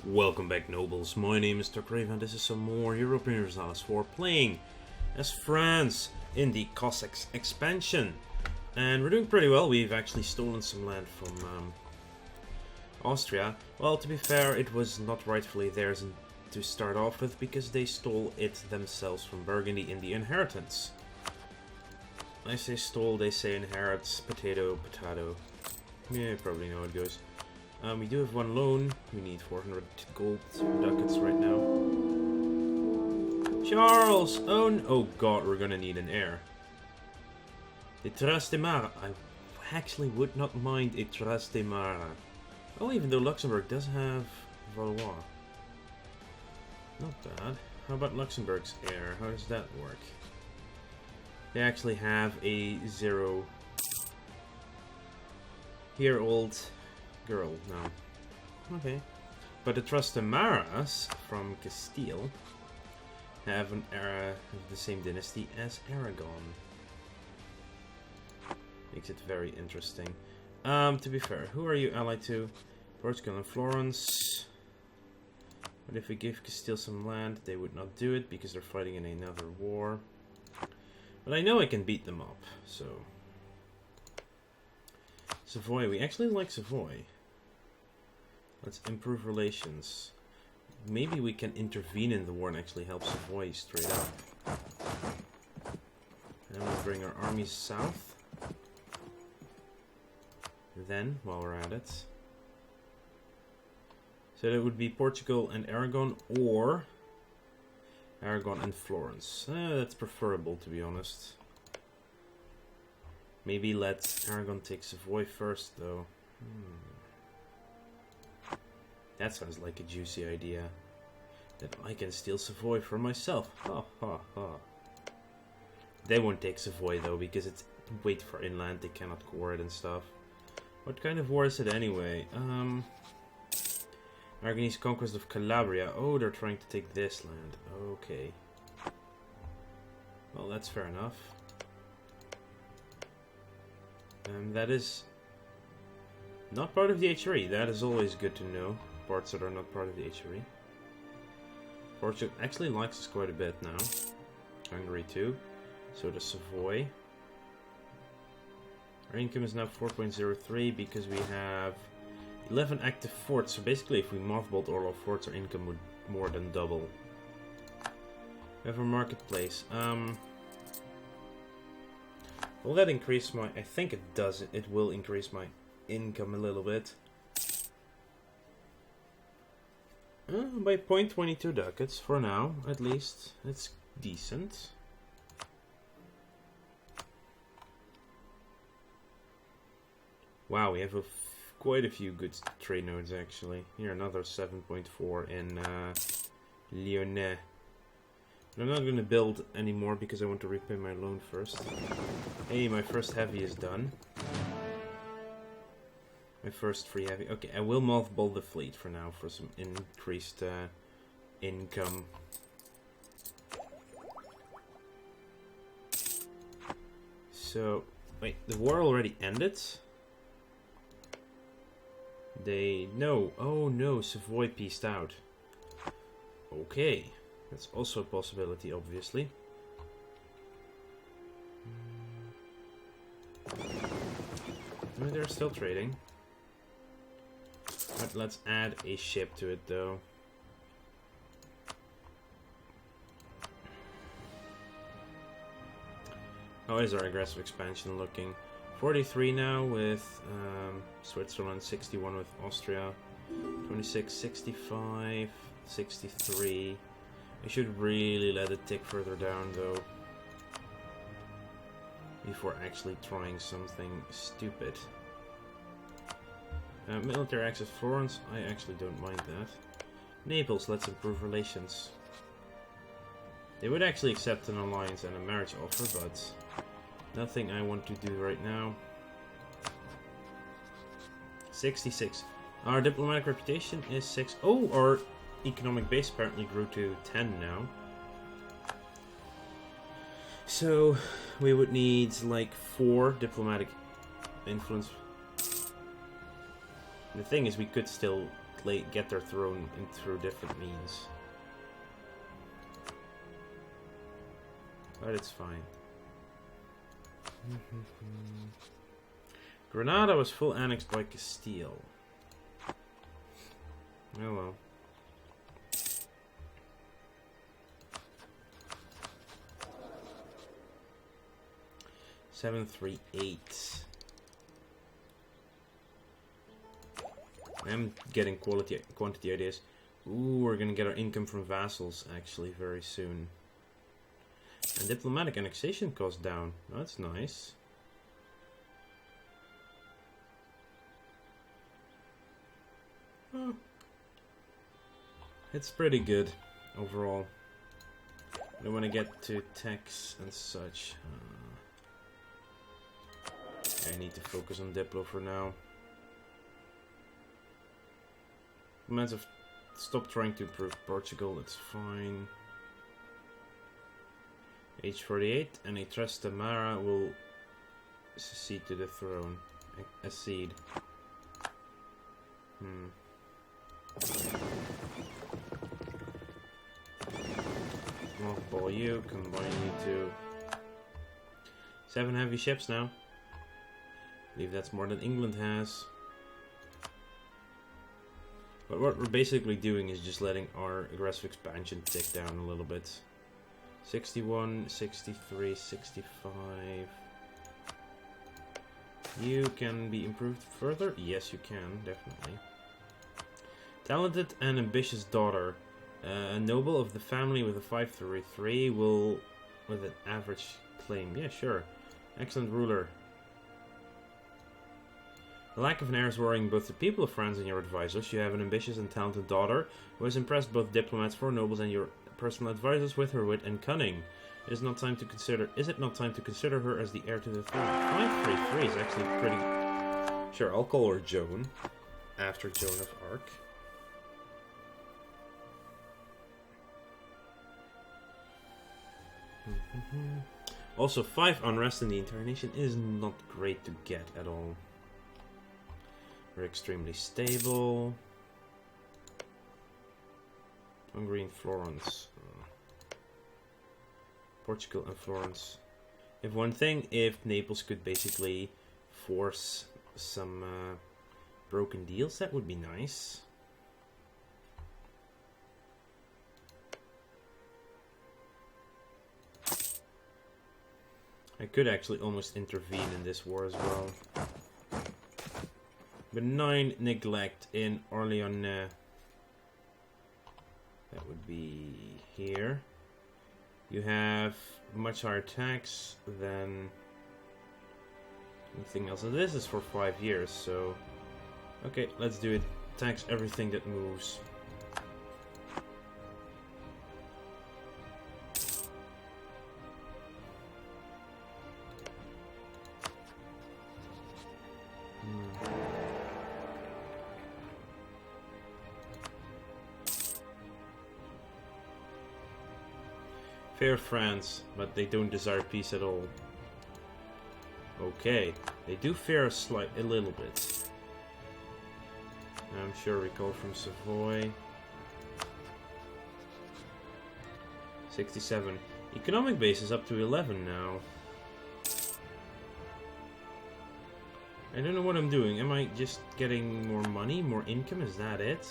Welcome back, nobles. My name is Crave and this is some more European Universalis 4 playing as France in the Cossacks expansion. And we're doing pretty well. We've actually stolen some land from Austria. Well, to be fair, it was not rightfully theirs to start off with because they stole it themselves from Burgundy in the inheritance. I say stole, they say inherit, potato, potato. Yeah, you probably know how it goes. We do have one loan. We need 400 gold ducats right now. Charles! Oh god, we're gonna need an heir. The Trastemara. I actually would not mind a Trastemara. Oh, even though Luxembourg does have Valois. Not bad. How about Luxembourg's heir? How does that work? They actually have a 0-year-old girl now. Okay. But the Trastemaras from Castile have an era of the same dynasty as Aragon. Makes it very interesting. To be fair, who are you allied to? Portugal and Florence. But if we give Castile some land, they would not do it because they're fighting in another war. But I know I can beat them up, so... Savoy, we actually like Savoy. Let's improve relations. Maybe we can intervene in the war and actually help Savoy straight up. And we'll bring our armies south. Then, while we're at it. So that would be Portugal and Aragon, or Aragon and Florence. That's preferable, to be honest. Maybe let Aragon take Savoy first, though. That sounds like a juicy idea. That I can steal Savoy for myself. Ha ha ha. They won't take Savoy though, because it's wait for inland, they cannot core it and stuff. What kind of war is it anyway? Aragonese conquest of Calabria. Oh, they're trying to take this land. Okay. Well, that's fair enough. That is not part of the HRE. That is always good to know. Parts that are not part of the HRE. Portugal actually likes us quite a bit now. Hungary too. So does Savoy. Our income is now 4.03 because we have 11 active forts. So basically if we mothballed all our forts, our income would more than double. We have a marketplace. Will that increase my... I think it does. It will increase my income a little bit. By 0.22 ducats for now, at least. It's decent. Wow, we have quite a few good trade nodes actually. Here, another 7.4 in Lyonnais. But I'm not going to build anymore because I want to repay my loan first. Hey, my first heavy is done. My first free heavy. Okay, I will mothball the fleet for now for some increased income. So, wait, the war already ended? No. Oh no, Savoy pieced out. Okay, that's also a possibility, obviously. Oh, they're still trading. But let's add a ship to it, though. How is our aggressive expansion looking? 43 now with Switzerland, 61 with Austria, 26, 65, 63. I should really let it tick further down, though, before actually trying something stupid. Military access Florence, I actually don't mind that. Naples, let's improve relations. They would actually accept an alliance and a marriage offer, but nothing I want to do right now. 66. Our diplomatic reputation is 6. Oh, our economic base apparently grew to 10 now. So, we would need like 4 diplomatic influence. The thing is, we could still get their throne through different means. But it's fine. Granada was full annexed by Castile. Oh well. Seven, 3, 8. I'm getting quantity ideas. Ooh, we're gonna get our income from vassals actually very soon. And diplomatic annexation cost down. That's nice. Oh. It's pretty good overall. I don't want to get to tax and such. I need to focus on Diplo for now. Diplomats have stopped trying to improve Portugal, that's fine. Age 48, and a Trastamara will succeed to the throne. Accede. Mothball you, combine you to 7 heavy ships now. I believe that's more than England has. But what we're basically doing is just letting our aggressive expansion tick down a little bit. 61, 63, 65. You can be improved further? Yes, you can, definitely. Talented and ambitious daughter. A noble of the family with a 533 will, with an average claim. Yeah, sure. Excellent ruler. The lack of an heir is worrying both the people of France and your advisors. You have an ambitious and talented daughter who has impressed both diplomats, foreign nobles, and your personal advisors with her wit and cunning. Is it not time to consider her as the heir to the throne? 533 is actually pretty. Sure, I'll call her Joan after Joan of Arc. Also, 5 unrest in the entire nation is not great to get at all. We're extremely stable. Hungary and Florence. Portugal and Florence. If one thing, if Naples could basically force some broken deals, that would be nice. I could actually almost intervene in this war as well. Benign neglect in Orléans. That would be here. You have much higher tax than anything else. And this is for 5 years, so... Okay, let's do it. Tax everything that moves. Fair France, but they don't desire peace at all. Okay, they do fear us a little bit. I'm sure recall from Savoy. 67. Economic base is up to 11 now. I don't know what I'm doing. Am I just getting more money, more income? Is that it?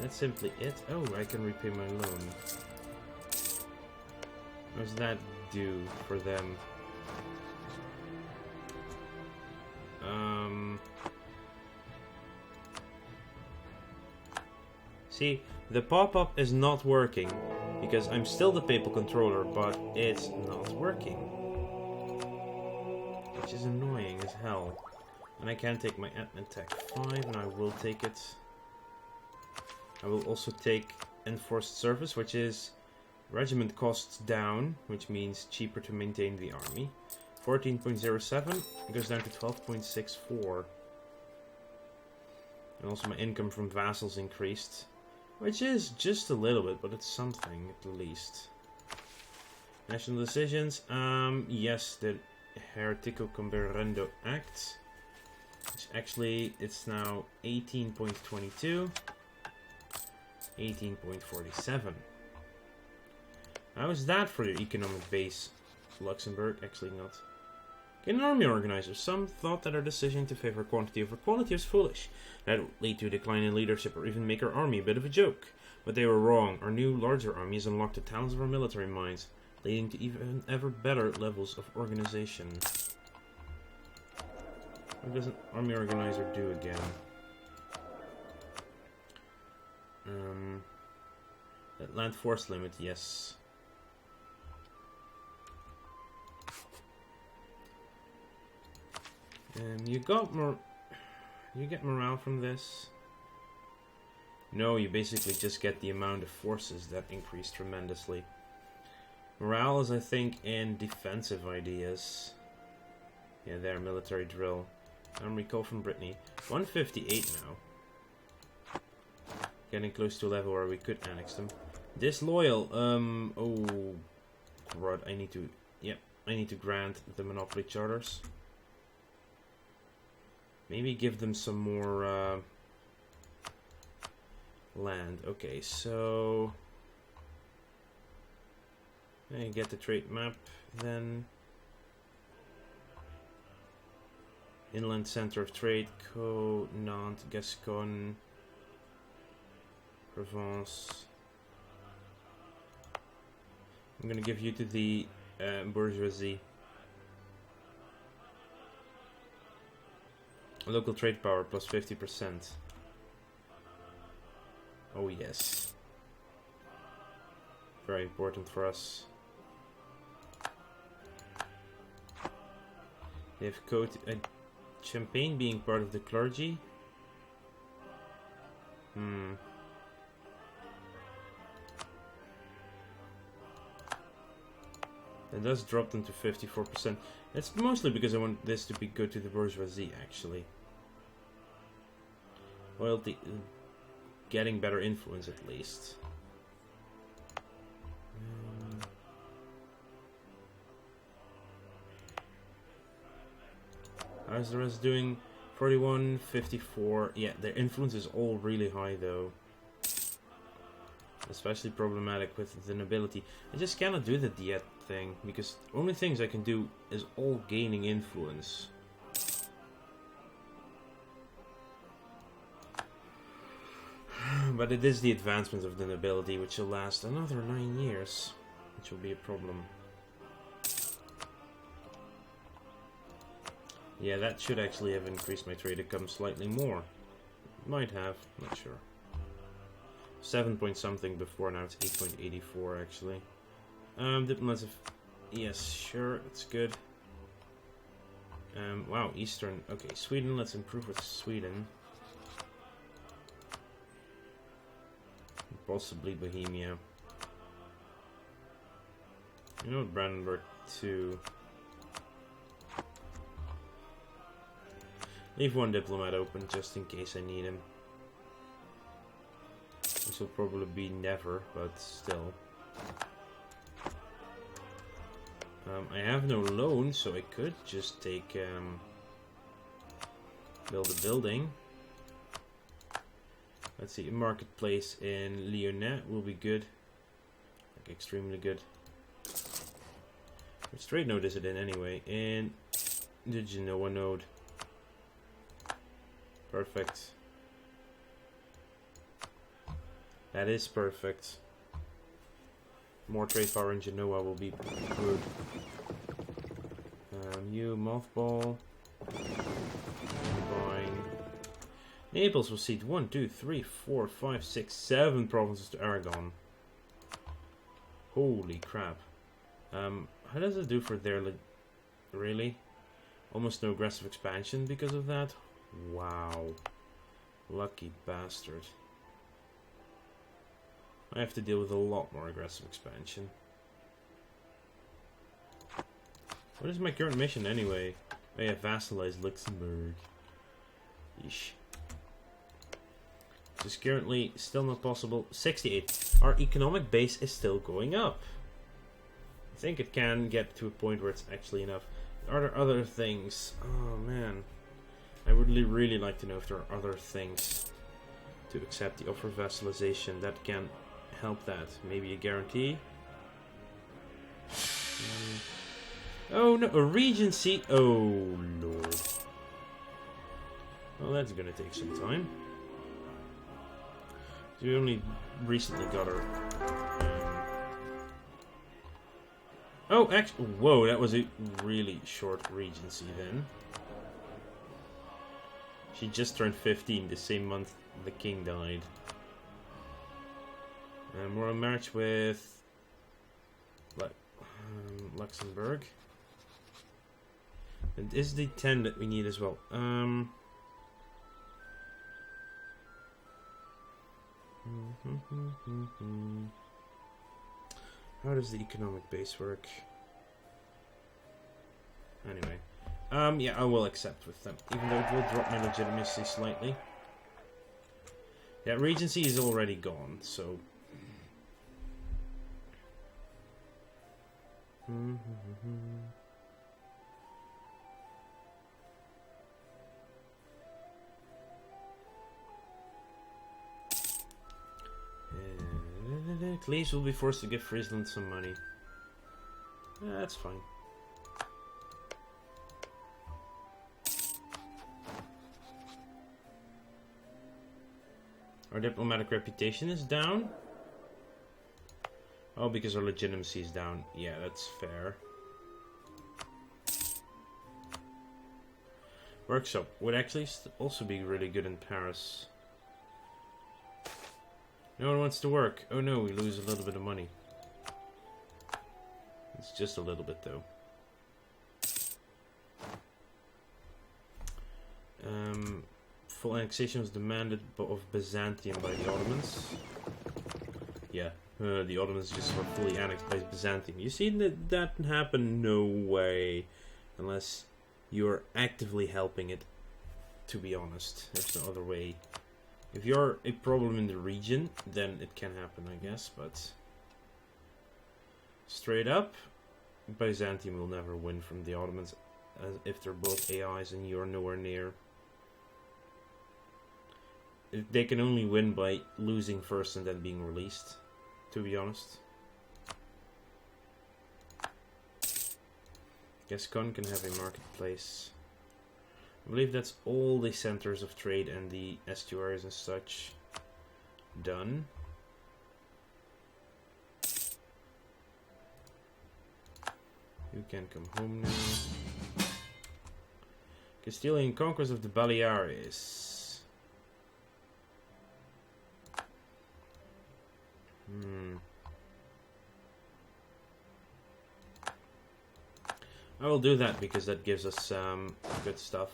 That's simply it? Oh, I can repay my loan. What does that do for them? See, the pop-up is not working because I'm still the papal controller, but it's not working. Which is annoying as hell. And I can take my admin tech 5, and I will take it. I will also take enforced service, which is regiment costs down, which means cheaper to maintain the army. 14.07 goes down to 12.64. And also my income from vassals increased. Which is just a little bit, but it's something at least. National decisions. Yes, the Heretico Comberendo Act. Actually, it's now 18.22, 18.47. How is that for your economic base, Luxembourg? Actually not. Get an army organizer. Some thought that our decision to favor quantity over quality was foolish. That would lead to a decline in leadership or even make our army a bit of a joke. But they were wrong. Our new, larger armies unlocked the talents of our military minds, leading to even ever better levels of organization. What does an army organizer do again? That land force limit, yes. You get morale from this? No, you basically just get the amount of forces that increase tremendously. Morale is, I think, in defensive ideas. Yeah, there, military drill. Recall from Brittany. 158 now. Getting close to a level where we could annex them. Disloyal. Oh, crud. I need to grant the monopoly charters. Maybe give them some more land. Okay, so I get the trade map then. Inland center of trade, Co, Nantes, Gascogne, Provence. I'm gonna give you to the bourgeoisie. Local trade power plus 50%. Oh yes. Very important for us. They have Champagne being part of the clergy. It does drop them to 54%. It's mostly because I want this to be good to the bourgeoisie, actually. Well, getting better influence at least. How's the rest doing? 41, 54. Yeah, their influence is all really high though. Especially problematic with the nobility. I just cannot do the diet thing because the only things I can do is all gaining influence. But it is the advancement of the nobility which will last another 9 years, which will be a problem. Yeah, that should actually have increased my trade income slightly more. Might have, not sure. 7 point something before, now it's 8.84 actually. Diplomats of... Yes, sure, it's good. Wow, Eastern... Okay, Sweden, let's improve with Sweden. Possibly Bohemia. You know, Brandenburg too. Leave one diplomat open just in case I need him. This will probably be never, but still. I have no loan, so I could just take build a building. Let's see, a marketplace in Lyonnais will be good. Like, extremely good. Which trade node is it in anyway? In the Genoa node. Perfect. That is perfect. More trade power in Genoa will be good. You mothball. Buying. Naples will cede 1, 2, 3, 4, 5, 6, 7 provinces to Aragon. Holy crap. How does it do for their... Really? Almost no aggressive expansion because of that? Wow. Lucky bastard. I have to deal with a lot more aggressive expansion. What is my current mission anyway? Oh yeah, vassalize Luxembourg. Yeesh. Which is currently still not possible. 68. Our economic base is still going up. I think it can get to a point where it's actually enough. Are there other things? Oh man. I would really like to know if there are other things to accept the offer of vassalization that can help that. Maybe a guarantee? Oh no, a Regency! Oh lord. Well, that's gonna take some time. We only recently got her. Oh, actually, whoa, that was a really short Regency then. She just turned 15 the same month the king died. And we're on march with Luxembourg. And this is the 10 that we need as well. How does the economic base work? Anyway. Yeah, I will accept with them. Even though it will drop my legitimacy slightly. Yeah, Regency is already gone, so... Cleves will be forced to give Friesland some money. That's fine. Our diplomatic reputation is down. Oh, because our legitimacy is down. Yeah, that's fair. Workshop would actually also be really good in Paris. No one wants to work. Oh no, we lose a little bit of money. It's just a little bit though. Full annexation was demanded of Byzantium by the Ottomans. Yeah, the Ottomans just were fully annexed by Byzantium. You see that happen? No way. Unless you're actively helping it, to be honest. There's no other way. If you're a problem in the region, then it can happen, I guess, but... Straight up, Byzantium will never win from the Ottomans if they're both AIs and you're nowhere near. They can only win by losing first and then being released, to be honest. Gascon can have a marketplace. I believe that's all the centers of trade and the estuaries and such done. You can come home now. Castilian conquest of the Baleares. I will do that because that gives us good stuff.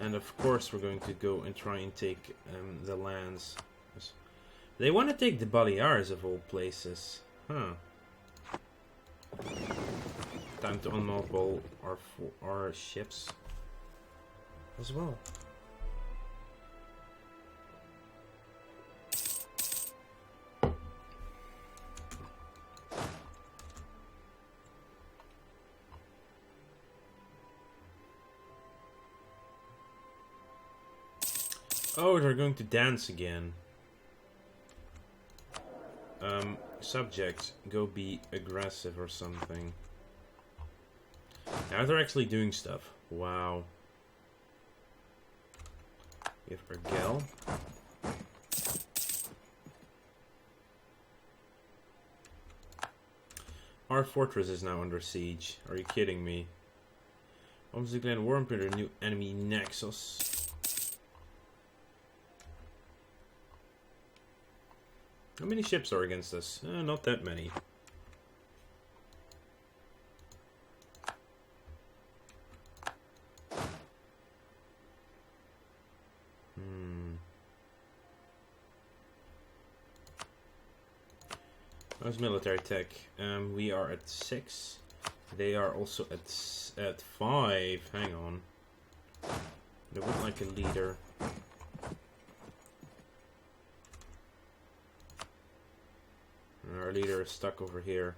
And of course we're going to go and try and take the lands. They want to take the Baleares of all places. Huh. Time to unmothball our ships as well. Oh, they're going to dance again. Subject, go be aggressive or something. Now they're actually doing stuff. Wow. We have Urgel. Our fortress is now under siege. Are you kidding me? Obviously, Glen Warmpitter, new enemy Nexus. How many ships are against us? Not that many. How's military tech? We are at 6. They are also at 5. Hang on. They would like a leader. Our leader is stuck over here.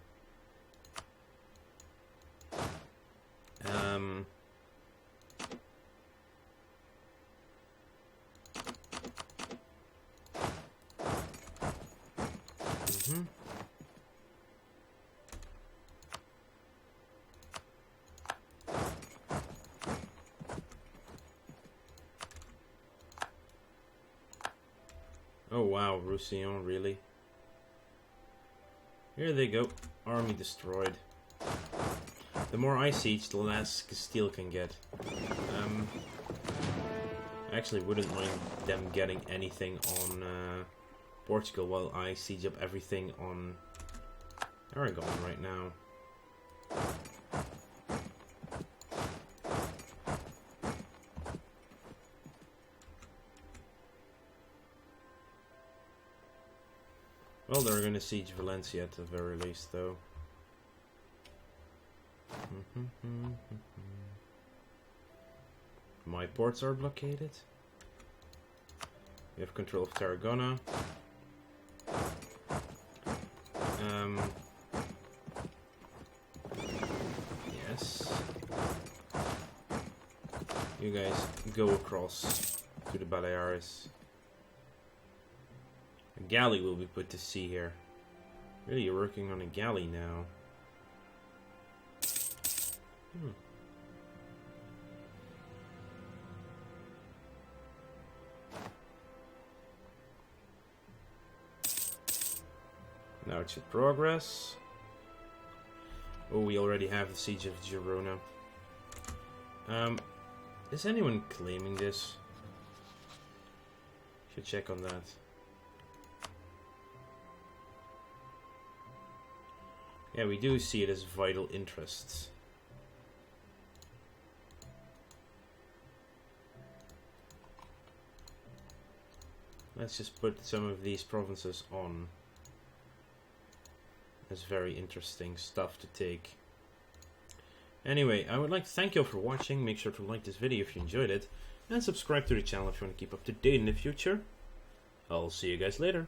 Mm-hmm. Oh wow, Roussillon, really? Here they go. Army destroyed. The more I siege, the less Castile can get. I actually wouldn't mind them getting anything on Portugal while I siege up everything on Aragon right now. Well, they're gonna siege Valencia at the very least, though. My ports are blockaded. We have control of Tarragona. Yes. You guys go across to the Baleares. A galley will be put to sea here. Really, you're working on a galley now. Now it should progress. Oh, we already have the siege of Girona. Is anyone claiming this? Should check on that. Yeah, we do see it as vital interests. Let's just put some of these provinces on. That's very interesting stuff to take. Anyway, I would like to thank you all for watching. Make sure to like this video if you enjoyed it. And subscribe to the channel if you want to keep up to date in the future. I'll see you guys later.